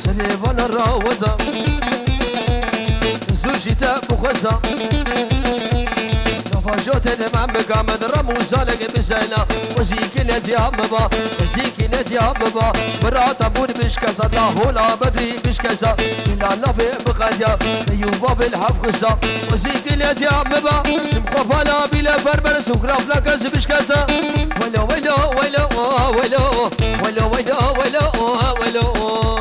سليمان الراوزة زوجي تابو نفاجوت الامام بقامد رموزة لك بسنة وزيك ندي بابا وزيك ندي بابا مرات ابون بشكزة الله لا بدري بشكزة إلا نفي بقادية يوبا بالحفظة وزيك ندي بابا مخوفا لا بلا بربر سكراف لك بشكزة ولو ولو ولو ولو ولو ولو ولو ولو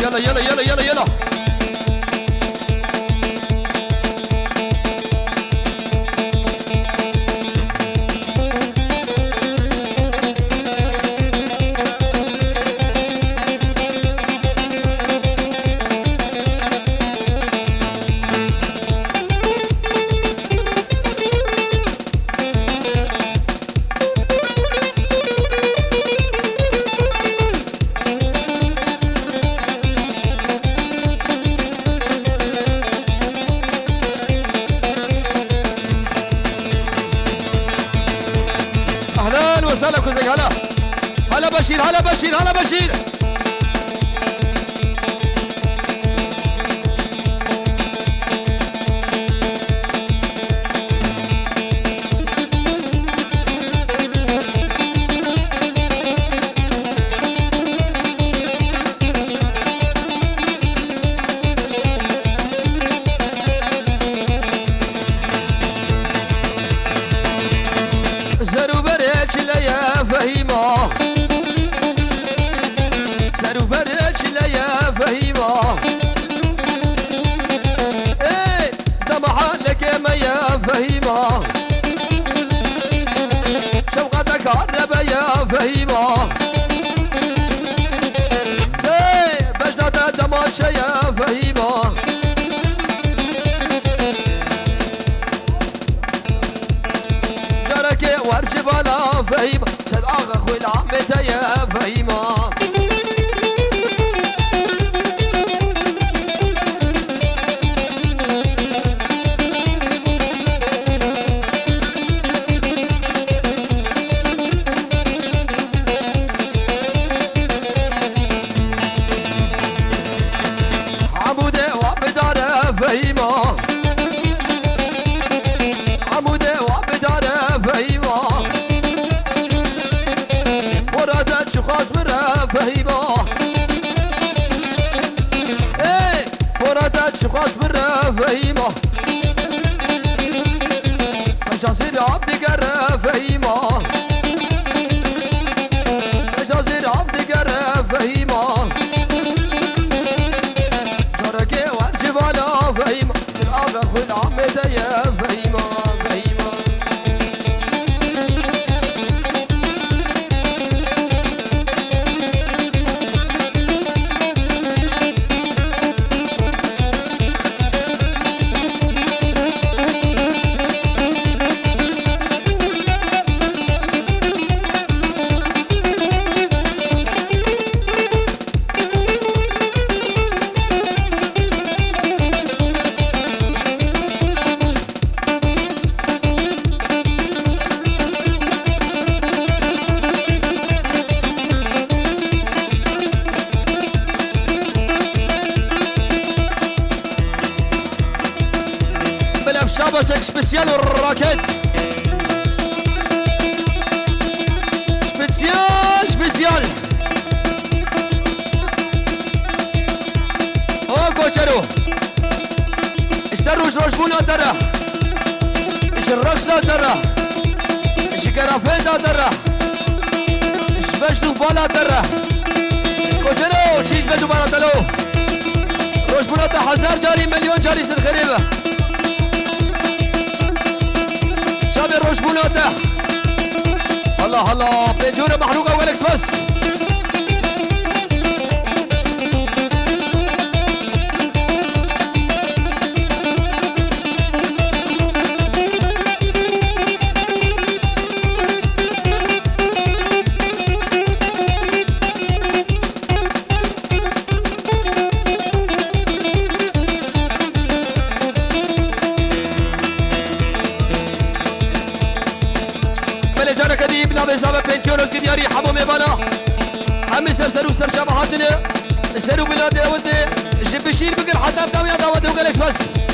يلا يلا يلا يلا يلا اهلا وسهلا كوزك هلا هلا بشير هلا بشير هلا بشير زرو بريتش ليا فهيمة زرو بريتش ليا فهيمة ايه دمع لك ما يا فهيمة شوقتك عربة يا فهيمة ايه بجنة دمعش يا فهيمة وارجب على فهيمة سد آغا خوي العمتة يا فهيمة عمودة وعبدارة فهيمة عمودة وعبدارة فهيمة ورادت شخاص مرة فهيمة ايه ورادت شخاص مرة فهيمة مجازير عبد قرة فهيمة مجازير عبد قرة فهيمة جاركي وارجب على فهيمة الآغا خل عمتي يا فهيمة فهيمة شابسك سبيسيال الراكت سبيسيال سبيسيال او كوشرو اشتروش روشبونا ترى ايش الرقصة ترى ايش كرافيتا ترى ايش بشتو بالا ترى كوشرو تشيش بشتو بالا تلو روشبونا تا 1000 جاري مليون جاري سر خريبة شاب روشبوناته الله الله بنجورة محروقة وقالكس بس بسبب بنشورو كدياري حمو مبانا هم سرسرو سرشا محاتنا سرو بلاد ودي جبشير بقر حتى بداوي داود وقالكش بس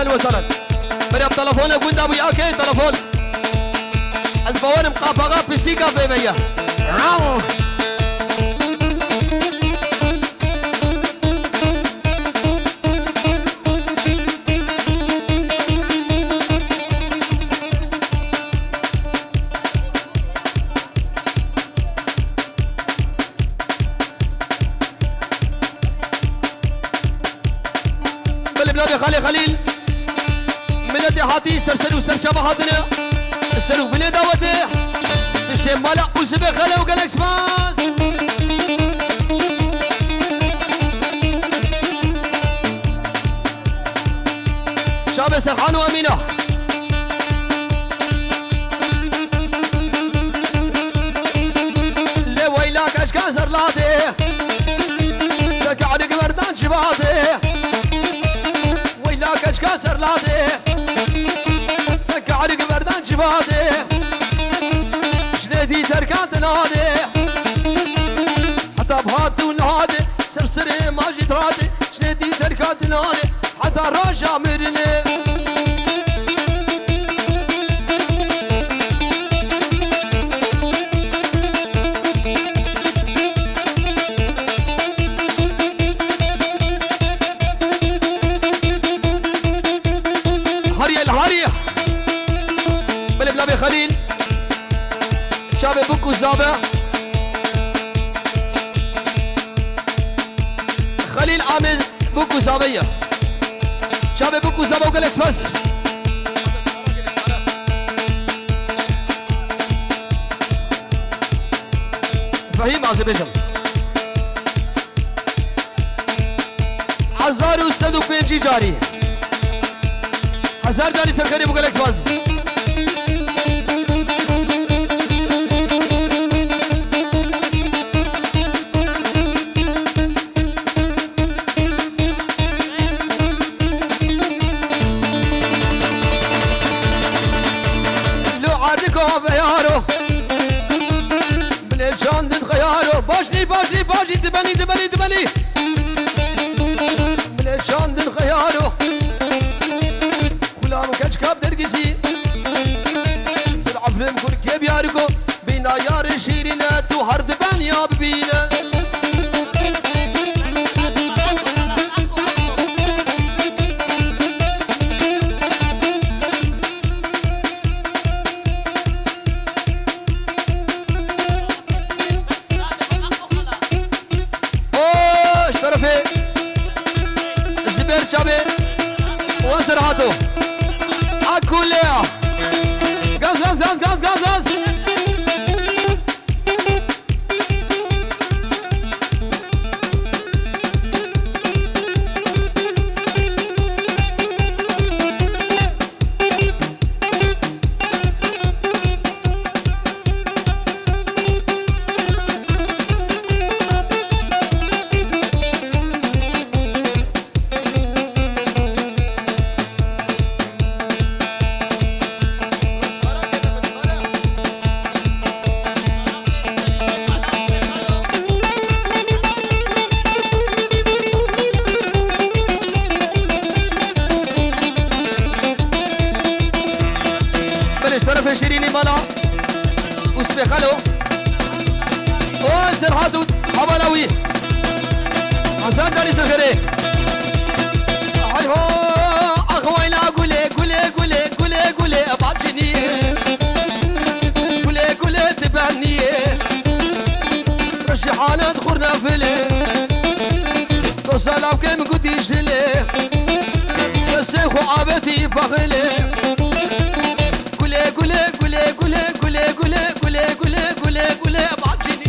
اهلا وسهلا مريم تلفون قلنا ابو ياكي تلفون ازبوان مقافقه بسيكا بيبيا خالي خليل ملدي حاتي سرسلو سرشا هاتنا السلو بني داوته الشيم بالا وسبي خلو قالكس باز شاب سرحان وامينه لي ويلاك اشكا سرلاته تقعد قبردان شباته كشكا سرلاده تكعرق بردان شباده شنيدي تركات ناده حتى بهاتو ناده سرسري ماجي تراده شنيدي تركات ناده حتى راجع مرني خليل شابي بوكو زابا خليل عامل بوكو زابية شابي بوكو زابا وقالكس بس فهيم عزبيشم عزار وستدو بيجي جاري هزار جاري سرخاني وقالكس بس باجي دبني ملشان دن خيارو خلانو كاش كاب درقسي سر عفلم كل كيب ياركو بينا يار شيرينا تو هرد بان يا ببينا شابي وانسر هاتو اكوليا غاز غاز غاز غاز غاز غاز شيريني بلا وسبخلو وانسر هاتو حبلاوي حسن جاني سفري هاي هو اخوينا قولي ابعجني قولي تبعني رشي حالة خورنا فيلي توصل كم قديش لي بس خو عابتي فخلي قولي ابعجني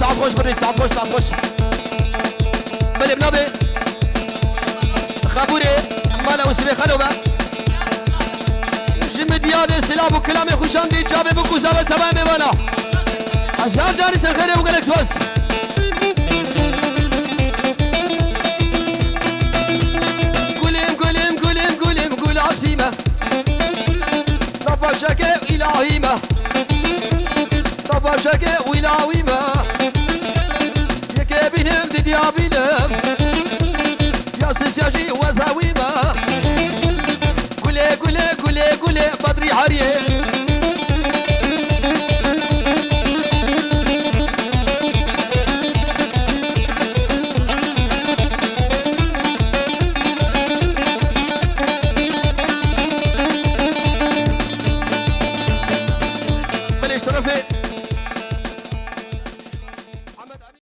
صعب خوش بري صعب خوش بلي بنابي خابوري مالا وسبي خلوبة جمدياد السلاب وكلامي خوشان دي جابي بكو زابل تمام ببانا عشان جاري سرخيري وقالكس بس قول عصفيمة نفشك إلهيمة طفشك ولاويمة يكبينم ديابينم يا سيسياجي وزاويمة قولي بدري حريه بلش طرفي